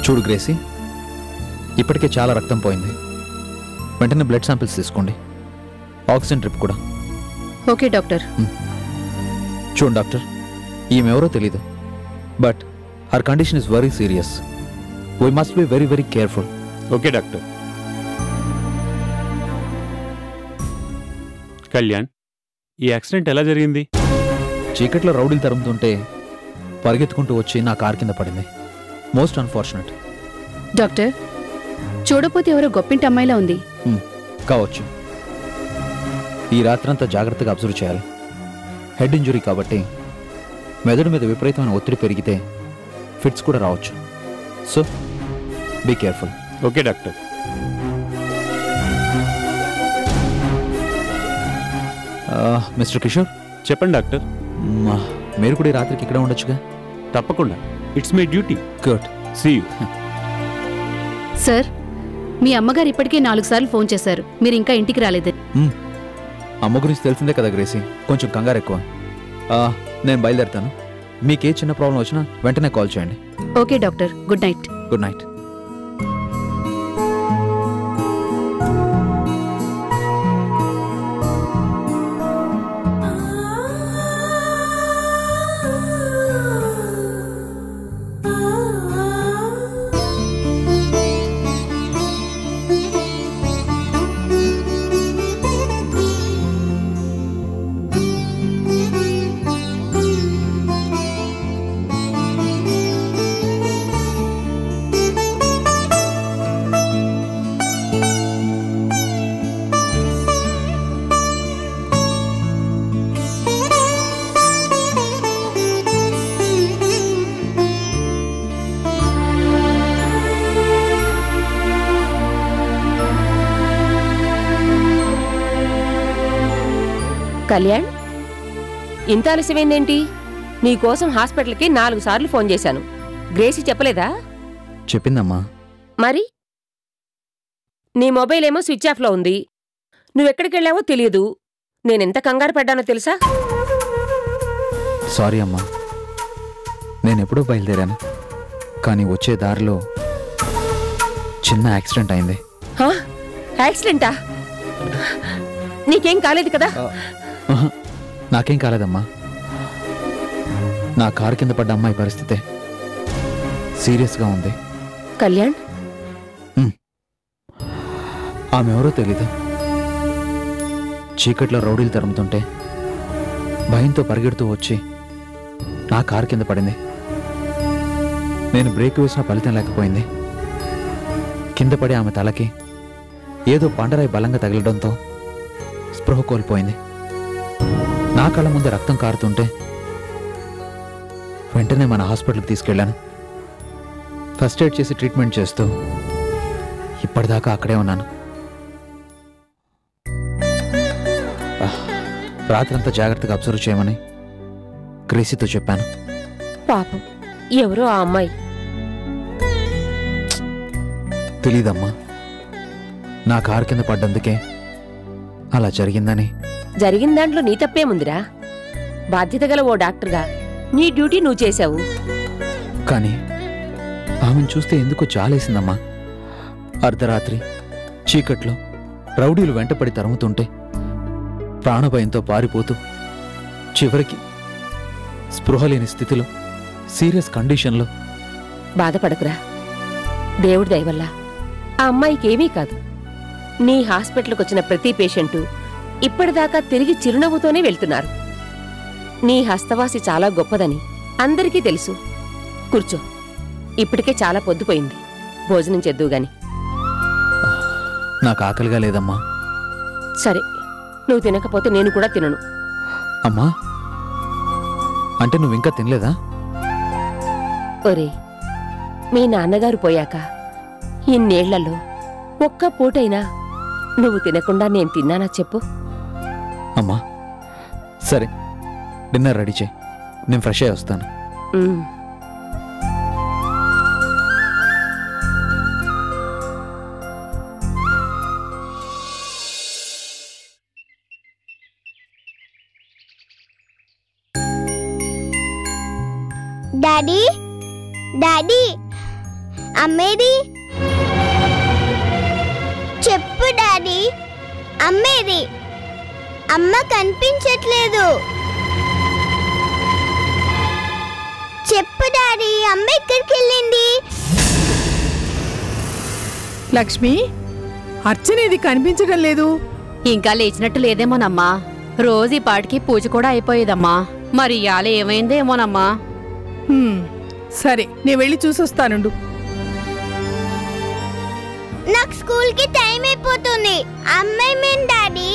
చూడు గ్రేసీ, ఇప్పటికే చాలా రక్తం పోయింది. వెంటనే బ్లడ్ శాంపిల్స్ తీసుకోండి, ఆక్సిజన్ డ్రిప్ కూడా. Okay doctor. చూడు డాక్టర్, ఈమెవరో తెలీదు, but her condition is very serious. We must be very very careful. Okay doctor. Kalyan, ఈ యాక్సిడెంట్ ఎలా జరిగింది? చీకట్లో రౌడీలు తరుముతుంటే పరిగెత్తుకుంటూ వచ్చి నా కార్ కింద పడింది. Most unfortunate. డాక్టర్, చూడపోతే ఎవరో గొప్పింటి అమ్మాయిలా ఉంది. కావచ్చు. ఈ రాత్రంతా జాగ్రత్తగా అబ్జర్వ్ చేయాలి. హెడ్ ఇంజురీ కాబట్టి మెదడు మీద విపరీతమైన ఒత్తిడి పెరిగితే ఫిట్స్ కూడా రావచ్చు. So be careful. Okay doctor. Mister Kishore. చెప్పండి డాక్టర్. మీరు కూడా ఈ రాత్రికి ఇక్కడ ఉండొచ్చుగా? తప్పకుండా, it's my duty. Good. See you. Sir, మీ అమ్మగారు ఇప్పటికే 4 సార్లు ఫోన్ చేశారు, మీరు ఇంకా ఇంటికి రాలేదు. అమ్మ గురించి తెలిసిందే కదా గ్రేసీ, కొంచెం కంగారు ఎక్కువ. నేను బయలుదేరుతాను. మీకే చిన్న ప్రాబ్లం వచ్చినా వెంటనే కాల్ చేయండి. Okay doctor, good night. Good night. Kalyan, ఇంత ఆలస్యమైందేంటి? నీకోసం హాస్పిటల్కి 4 సార్లు ఫోన్ చేశాను. గ్రేసీ చెప్పలేదా? చెప్పిందమ్మా. మరి నీ మొబైల్ ఏమో స్విచ్ ఆఫ్లో ఉంది. నువ్వెక్కడికెళ్ళావో తెలియదు. నేనెంత కంగారు పడ్డానో తెలుసా? సారీ అమ్మా, నేనెప్పుడో బయలుదేరాను, కానీ వచ్చే దారిలో చిన్న యాక్సిడెంట్ అయింది. యాక్సిడెంటా? నీకేం కాలేదు కదా? నాకేం కాలేదమ్మా. నా కారు కింద పడ్డ అమ్మాయి పరిస్థితే సీరియస్గా ఉంది. కళ్యాణ్, ఆమె ఎవరో తెలీదు. చీకట్లో రౌడీలు తరుముతుంటే భయంతో పరిగెడుతూ వచ్చి నా కారు కింద పడింది. నేను బ్రేక్ వేసిన ఫలితం లేకపోయింది. కింద పడి ఆమె తలకి ఏదో పండరాయి బలంగా తగలడంతో స్పృహ కోల్పోయింది. నా కళ్ళ ముందు రక్తం కారుతుంటే వెంటనే మన హాస్పిటల్కి తీసుకెళ్లాను. ఫస్ట్ ఎయిడ్ చేసి ట్రీట్మెంట్ చేస్తూ ఇప్పటిదాకా అక్కడే ఉన్నాను. రాత్రంతా జాగ్రత్తగా అబ్జర్వ్ చేయమని గ్రేసీతో చెప్పాను. పాపం, ఎవరో ఆ అమ్మాయి. తెలీదమ్మా, నా కారు కింద పడ్డందుకే అలా జరిగిందని. జరిగిన దాంట్లో నీ తప్పేముందిరా? బాధ్యత గల ఓ డాక్టర్గా నీ డ్యూటీ నువ్వు చేశావు. కానీ ఆమెను చూస్తే ఎందుకో చాలేసిందమ్మా. అర్ధరాత్రి చీకట్లో రౌడీలు వెంటపడి తరుముతుంటే ప్రాణభయంతో పారిపోతూ చివరికి స్పృహ లేని స్థితిలో సీరియస్ కండిషన్లో. బాధపడకురా, దేవుడి దయవల్ల ఆ అమ్మాయికేమీ కాదు. నీ హాస్పిటల్కి వచ్చిన ప్రతి పేషెంటు ఇప్పటిదాకా తిరిగి చిరునవ్వుతోనే వెళ్తున్నారు. నీ హస్తవాసి చాలా గొప్పదని అందరికీ తెలుసు. కూర్చో, ఇప్పటికే చాలా పొద్దుపోయింది. భోజనం చేద్దువుగాని. నాకు ఆకలిగా లేదమ్మా. సరే, నువ్వు తినకపోతే నేను కూడా తినను. అమ్మా, అంటే నువ్వింకా తినలేదా? ఒరే, మీ నాన్నగారు పోయాక ఇన్నేళ్లలో ఒక్క పూటైనా నువ్వు తినకుండా నేను తిన్నానా చెప్పు? అమ్మా సరే, డిన్నర్ రెడీ చేయి, నేను ఫ్రెష్ అయ్యి వస్తాను. డాడీ డాడీ అమ్మేది? చెప్పు డాడీ, అమ్మేది? అమ్మ కనిపించట్లేదు. చెప్పు డాడీ, అమ్మ ఎక్కడికి వెళ్ళింది? లక్ష్మి, అర్చనేది కనిపించడం లేదు. ఇంకా లేచినట్టు లేదేమోనమ్మా. రోజు ఈ పాటికి పూజ కూడా అయిపోయేదమ్మా. మరి ఇవాళ ఏమైందేమోనమ్మా. సరే, నేను వెళ్ళి చూసొస్తానుండు. నాకు స్కూల్ కి టైం అయిపోతుంది. అమ్మాయి డాడీ.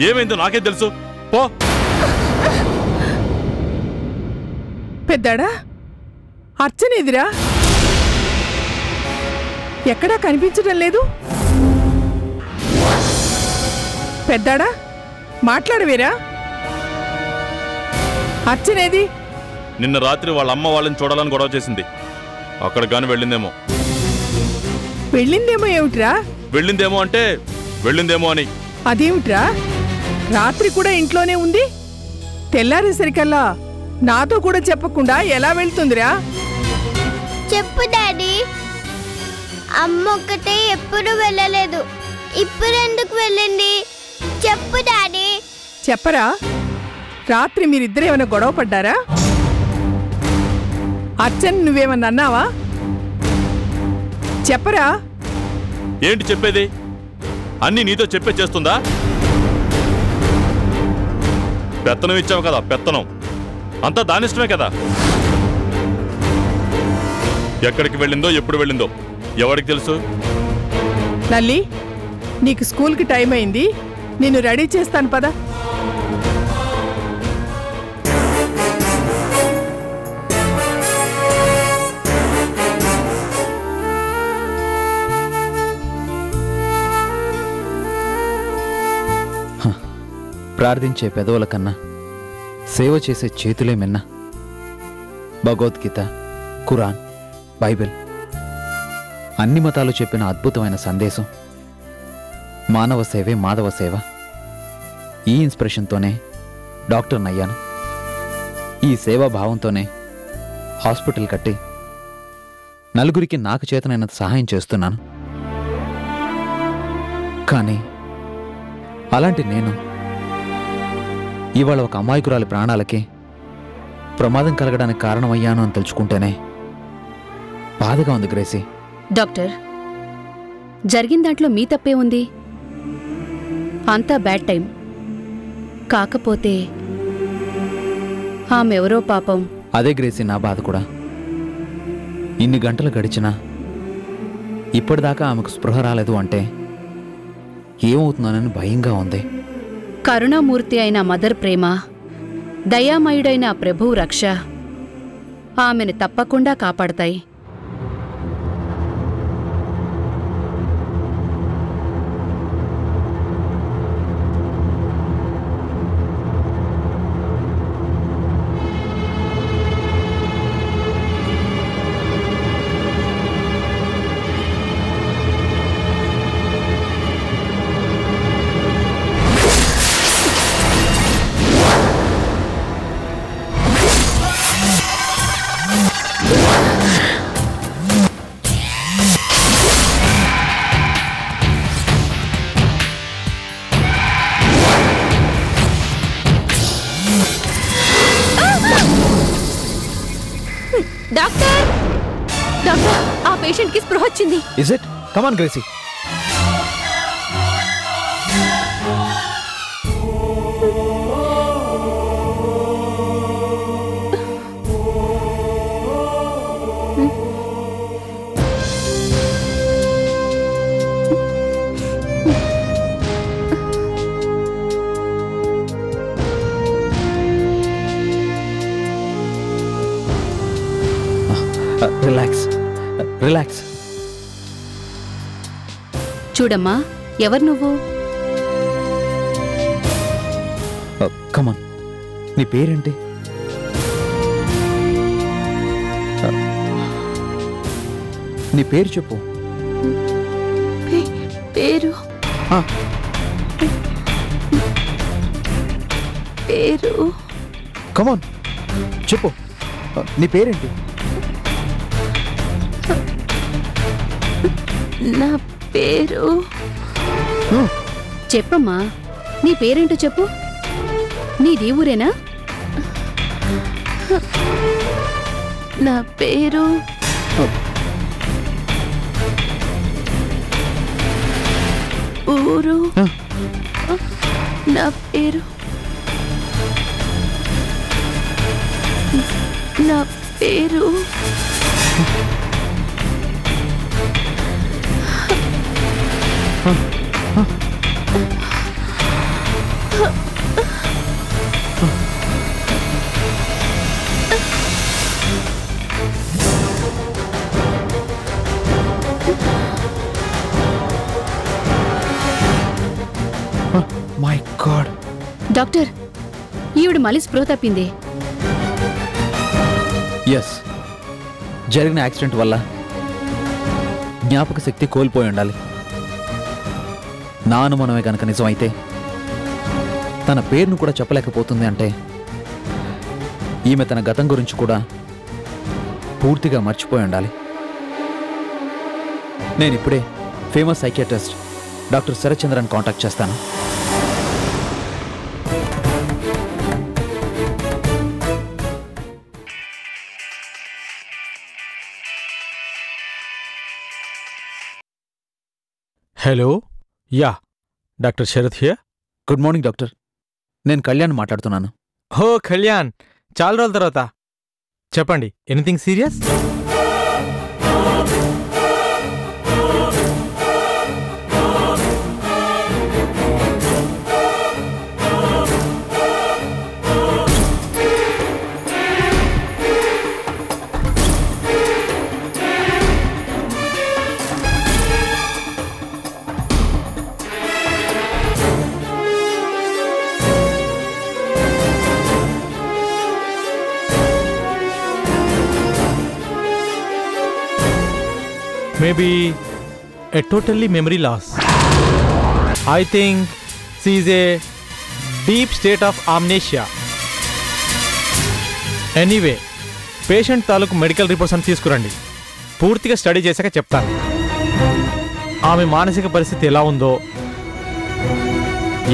ఏమైందో నాకే తెలుసు. పో. పెద్దాడా, అర్చనేదిరా? ఎక్కడా కనిపించడం లేదు. పెద్దాడా, మాట్లాడవేరా? అర్చనేది? నిన్న రాత్రి వాళ్ళ అమ్మ వాళ్ళని చూడాలని గొడవ చేసింది. అక్కడ గాని వెళ్ళిందేమో. వెళ్ళిందేమో ఏమిట్రా? వెళ్ళిందేమో అంటే వెళ్ళిందేమో అని. అదేమిట్రా, రాత్రి కూడా ఇంట్లోనే ఉంది. తెల్లారేసరికల్లా నాతో కూడా చెప్పకుండా ఎలా వెళ్తుందిరా? చెప్పు డాడీ. అమ్మ ఒక్కటే ఎప్పుడు వెళ్ళలేదు, ఇప్పుడు ఎందుకు వెళ్ళింది? చెప్పు డాడీ. చెప్పరా? రాత్రి మీరిద్దరేమైనా గొడవ పడ్డారా? అర్చన్ నువ్వేమన్నా అన్నావా? చెప్పరా? ఏంటి చెప్పేది? అన్నీ నీతో చెప్పే చేస్తుందా? పెత్తనం ఇచ్చావు కదా, పెత్తనం అంతా దానిష్టమే కదా. ఎక్కడికి వెళ్ళిందో, ఎప్పుడు వెళ్ళిందో ఎవరికి తెలుసు? లల్లి, నీకు స్కూల్కి టైం అయింది. నిన్ను రెడీ చేస్తాను పద. ప్రార్థించే పెదవుల కన్నా సేవ చేసే చేతులే మిన్న. భగవద్గీత, ఖురాన్, బైబిల్ అన్ని మతాలు చెప్పిన అద్భుతమైన సందేశం. మానవ సేవే మాధవ సేవ. ఈ ఇన్స్పిరేషన్తోనే డాక్టర్నయ్యాను. ఈ సేవాభావంతోనే హాస్పిటల్ కట్టి నలుగురికి నాకు చేతనైనంత సహాయం చేస్తున్నాను. కానీ అలాంటి నేను ఇవాళ ఒక అమాయకురాలి ప్రాణాలకి ప్రమాదం కలగడానికి కారణమయ్యాను అని తెలుసుకుంటేనే బాధగా ఉంది గ్రేసీ. డాక్టర్, జరిగిన దాంట్లో మీ తప్పే ఉంది. అంతా బ్యాడ్ టైం. కాకపోతే ఆమెవరో పాపం. అదే గ్రేసీ, నా బాధ కూడా. ఇన్ని గంటలు గడిచినా ఇప్పటిదాకా ఆమెకు స్పృహ రాలేదు అంటే ఏమవుతుందోనని భయంగా ఉంది. కరుణామూర్తి అయిన మదర్ ప్రేమ, దయామయుడైన ప్రభువు రక్ష ఆమెను తప్పకుండా కాపాడతాయి. డాక్టర్, డాక్టర్, ఆ పేషెంట్ కి స్పృహ వచ్చింది. Is it? Come on Gracie. Relax, relax. చూడమ్మా, ఎవరు నువ్వు? కమాన్, నీ పేరేంటి? నీ పేరు చెప్పు. పేరు పేరు కమాన్ చెప్పు, నీ పేరేంటి? నా పేరు చెప్పమ్మా. నీ పేరేంటో చెప్పు. నీది ఊరేనా? నా పేరు ఊరు. నా పేరు నా పేరు మై గాడ్. డాక్టర్, ఈవిడ మళ్ళీ స్పృహ తప్పింది. ఎస్, జరిగిన యాక్సిడెంట్ వల్ల జ్ఞాపక శక్తి కోల్పోయి ఉండాలి. నా అనుమానమే కనుక నిజమైతే తన పేరును కూడా చెప్పలేకపోతుంది అంటే ఈమె తన గతం గురించి కూడా పూర్తిగా మర్చిపోయి ఉండాలి. నేను ఇప్పుడే famous psychiatrist doctor Sarathchandran contact చేస్తాను. Hello, ya, doctor Sarath here. Good morning doctor. నేను కళ్యాణ్ మాట్లాడుతున్నాను. హో కళ్యాణ్, చాలా రోజుల తర్వాత. చెప్పండి, anything serious? Maybe a totally memory loss. I think she is a deep state of amnesia. Anyway, patient తాలూకు మెడికల్ రిపోర్ట్స్ అని తీసుకురండి. పూర్తిగా స్టడీ చేశాక చెప్తాను ఆమె మానసిక పరిస్థితి ఎలా ఉందో,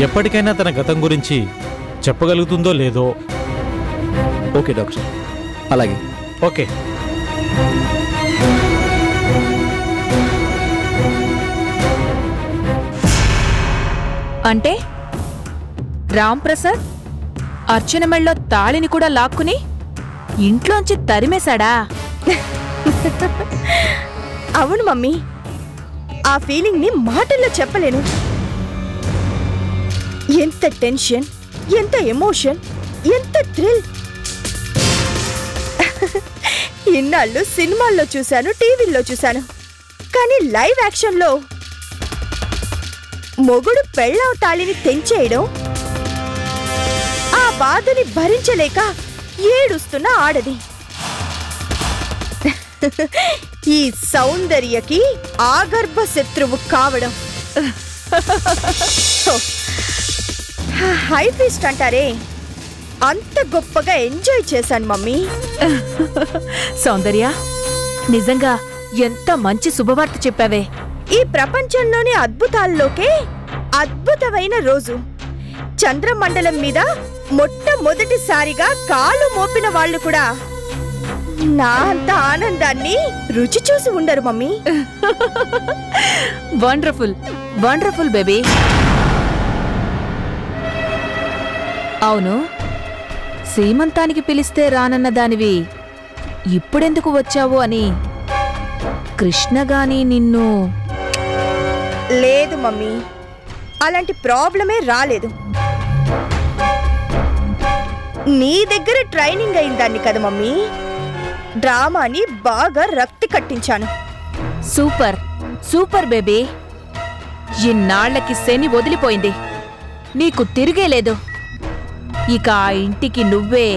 ఎప్పటికైనా తన గతం గురించి చెప్పగలుగుతుందో లేదో. ఓకే డాక్టర్, అలాగే. ఓకే. అంటే రాంప్రసాద్ అర్చన మెళ్ళో తాళిని కూడా లాక్కుని ఇంట్లోంచి తరిమేశాడా? అవును మమ్మీ, ఆ ఫీలింగ్ ని మాటల్లో చెప్పలేను. ఎంత టెన్షన్, ఎంత ఎమోషన్, ఎంత థ్రిల్. ఇన్నాళ్ళు సినిమాల్లో చూశాను, టీవీల్లో చూశాను, కానీ లైవ్ యాక్షన్లో మొగుడు పెళ్ళాం తాళిని తెంచేయడం, ఆ బాధని భరించలేక ఏడుస్తున్న ఆడది. ఈ సౌందర్యకి ఆగర్భ శత్రువు కావడం. హై ఫీస్ట్ అంటారే, అంత గొప్పగా ఎంజాయ్ చేశాను మమ్మీ. సౌందర్య, నిజంగా ఎంత మంచి శుభవార్త చెప్పావే. ఈ ప్రపంచంలోని అద్భుతాల్లోకే అద్భుతమైన రోజు. చంద్రమండలం మీద మొట్టమొదటిసారిగా కాలు మోపిన వాళ్ళు కూడా నా అంత ఆనందాన్ని రుచి చూసి ఉండరు మమ్మీ. Wonderful, wonderful baby. అవును, సీమంతానికి పిలిస్తే రానన్న దానివి ఇప్పుడెందుకు వచ్చావు అని కృష్ణగాని నిన్ను... లేదు మమ్మీ, అలాంటి ప్రాబ్లమే రాలేదు. నీ దగ్గర ట్రైనింగ్ అయిందాన్ని కదా మమ్మీ, డ్రామాని బాగా రక్తి కట్టించాను. Super super baby. ఇన్నాళ్లకి శని వదిలిపోయింది, నీకు తిరిగేలేదు. ఇక ఆ ఇంటికి నువ్వే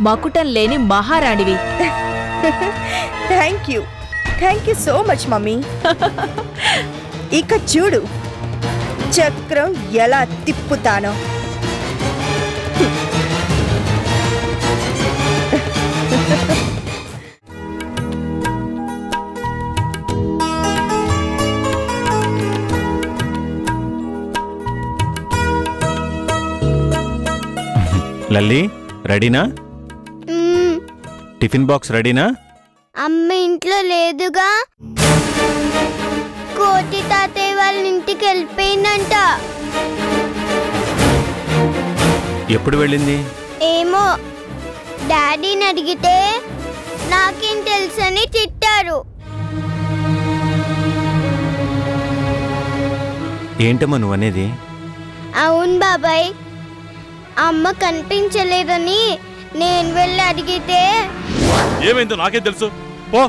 మకుటం లేని మహారాణివి. Thank you so much mummy. ఇక చూడు చక్రం ఎలా తిప్పుతానో. లల్లి రెడీనా? టిఫిన్ బాక్స్ రెడీనా? అమ్మ ఇంట్లో లేదుగా, కోటి తాతయ్య వాళ్ళ ఇంటికి వెళ్ళిపోయిందంట. ఎప్పుడు వెళ్ళింది? ఏమో, డాడీని అడిగితే నాకేం తెలుసని తిట్టారు. ఏంటమ్మా నువ్వనేది? అవును బాబాయ్, అమ్మ కనిపించలేదని నేను వెళ్ళి అడిగితే ఏమైందో నాకేం తెలుసు, పో.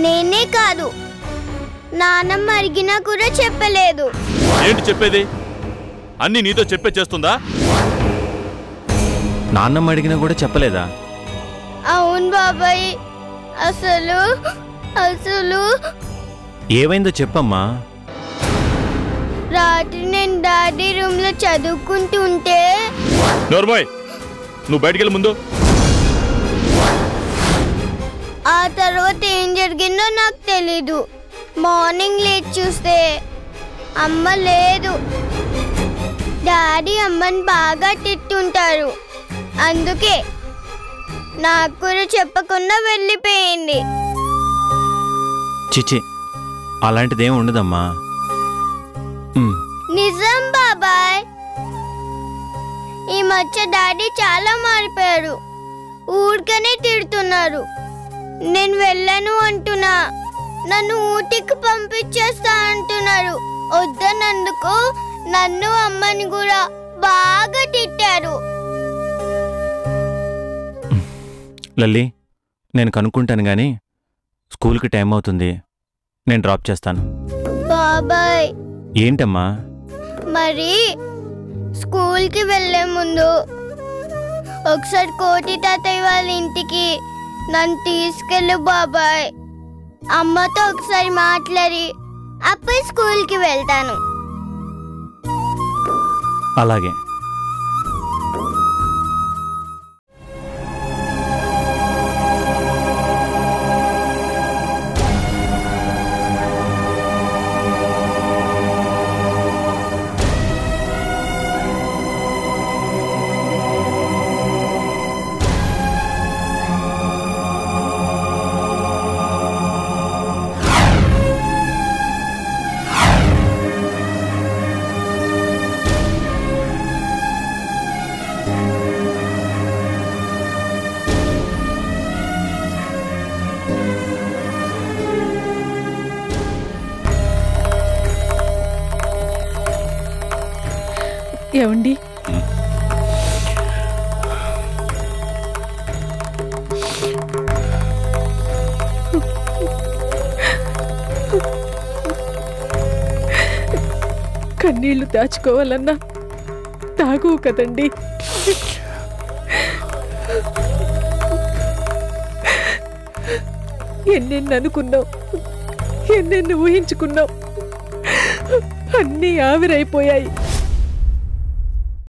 నేనే కాదు, నానమ్మ అడిగినా కూడా చెప్పలేదు. ఏంటి చెప్పేది? అన్నీ నీతో చెప్పే చేస్తుందా? నాన్నమ్మ అడిగినా కూడా చెప్పలేదా? అవును బాబాయ్, అసలు ఏమైందో చెప్పమ్మా. రాత్రి నేను డాడీ రూమ్ లో చదువుకుంటూ ఉంటే. నోర్మోయ్, నువ్వు బయటికెళ్ళి ముందు. ఆ తర్వాత ఏం జరిగిందో నాకు తెలీదు. మార్నింగ్ లేచి చూస్తే అమ్మ లేదు. డాడీ అమ్మని బాగా తిట్టుంటారు, అందుకే నాకు కూడా చెప్పకుండా వెళ్ళిపోయింది. చిచి, అలాంటిదేం ఉండదమ్మా. నిజం బాబాయ్, ఈ మధ్య డాడీ చాలా మారిపోయారు. ఊరికనే తిడుతున్నారు. నేను వెళ్ళను అంటున్నా, నన్ను ఊటికి పంపించేస్తా అంటున్నారు. వద్దన్నందుకు నన్ను అమ్మని కూడా బాగా తిట్టారు. లల్లి, నేను కనుక్కుంటాను గాని స్కూల్కి టైం అవుతుంది, నేను డ్రాప్ చేస్తాను. బాబాయ్, ఏంటమ్మా? మరి స్కూల్కి వెళ్ళే ముందు ఒకసారి కోటి తాతయ్య వాళ్ళ ఇంటికి నన్ను తీసుకెళ్ళు బాబాయ్. అమ్మతో ఒకసారి మాట్లాడి అప్పుడు స్కూల్కి వెళ్తాను. అలాగే. ఏమండి, కన్నీళ్లు దాచుకోవాలన్నా తాగు కదండి. ఎన్నెన్ని అనుకున్నావు, ఎన్నెన్ని ఊహించుకున్నావు, అన్నీ ఆవిరైపోయాయి.